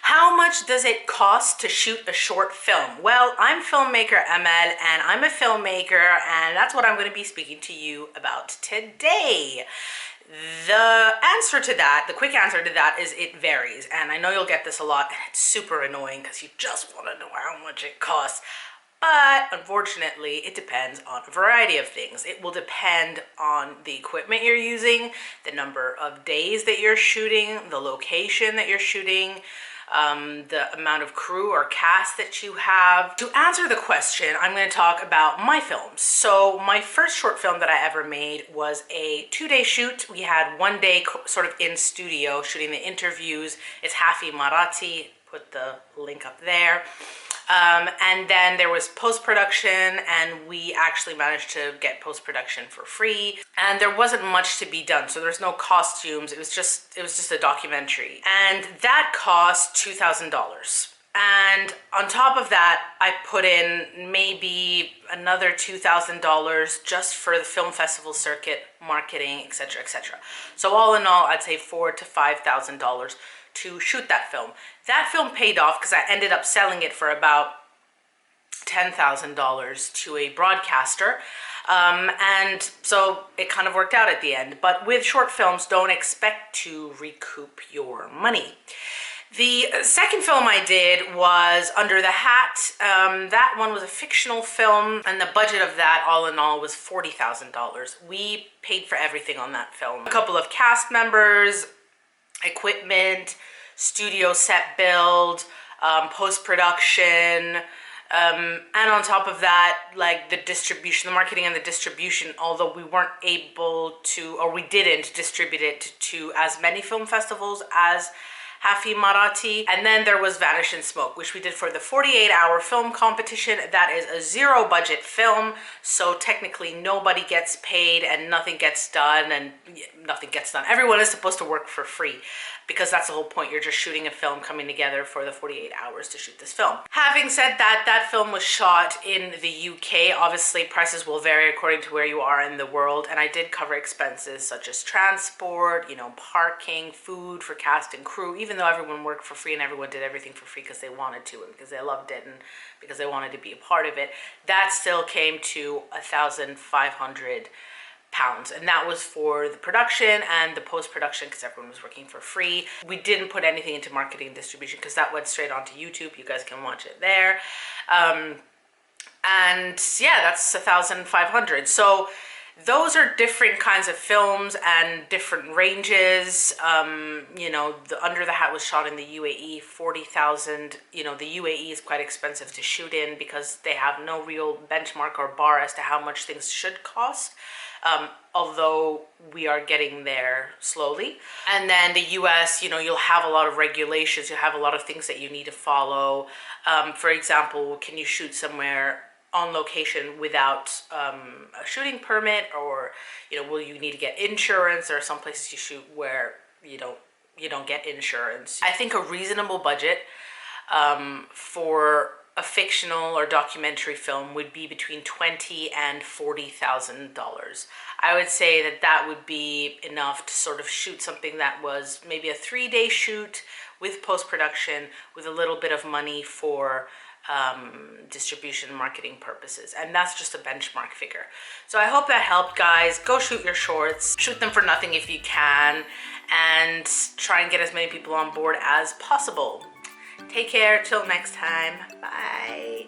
How much does it cost to shoot a short film? Well, I'm filmmaker Emel, and I'm a filmmaker, and that's what I'm going to be speaking to you about today. The answer to that, the quick answer to that is it varies. And I know you'll get this a lot, and it's super annoying because you just want to know how much it costs. But unfortunately, it depends on a variety of things. It will depend on the equipment you're using, the number of days that you're shooting, the location that you're shooting, the amount of crew or cast that you have. To answer the question, I'm going to talk about my films. So my first short film that I ever made was a 2-day shoot. We had 1 day sort of in studio shooting the interviews. It's Hafi Marathi, put the link up there. And then there was post-production, and we actually managed to get post-production for free. And there wasn't much to be done, so there's no costumes. It was just a documentary, and that cost $2,000. And on top of that, I put in maybe another $2,000 just for the film festival circuit, marketing, etc., etc. So all in all, I'd say $4,000 to $5,000 to shoot that film. That film paid off because I ended up selling it for about $10,000 to a broadcaster. And so it kind of worked out at the end. But with short films, don't expect to recoup your money. The second film I did was Under the Hat. That one was a fictional film, and the budget of that all in all was $40,000. We paid for everything on that film. A couple of cast members, equipment, studio set build, post-production, and on top of that, like the distribution, the marketing and the distribution, although we weren't able to, or we didn't distribute it to as many film festivals as Hafi Marathi. And then there was Vanish in Smoke, which we did for the 48-hour film competition. That is a zero budget film, so technically nobody gets paid and nothing gets done, Everyone is supposed to work for free because that's the whole point. You're just shooting a film, coming together for the 48 hours to shoot this film. Having said that, that film was shot in the UK. Obviously, prices will vary according to where you are in the world, and I did cover expenses such as transport, parking, food for cast and crew, even though everyone worked for free and everyone did everything for free because they wanted to and because they loved it and because they wanted to be a part of it. That still came to £1,500. And that was for the production and the post-production because everyone was working for free. We didn't put anything into marketing and distribution because that went straight onto YouTube. You guys can watch it there. And yeah, that's $1,500. So those are different kinds of films and different ranges. The Under the Hat was shot in the UAE, 40,000. The UAE is quite expensive to shoot in because they have no real benchmark or bar as to how much things should cost. Although we are getting there slowly. And then the US, you'll have a lot of regulations, you'll have a lot of things that you need to follow. For example, can you shoot somewhere on location without a shooting permit, or will you need to get insurance? There are some places you shoot where you don't get insurance. I think a reasonable budget for a fictional or documentary film would be between $20,000 and $40,000. I would say that would be enough to sort of shoot something that was maybe a 3-day shoot with post-production, with a little bit of money for distribution and marketing purposes. And that's just a benchmark figure. So I hope that helped, guys. Go shoot your shorts. Shoot them for nothing if you can, and try and get as many people on board as possible. Take care. Till next time. Bye.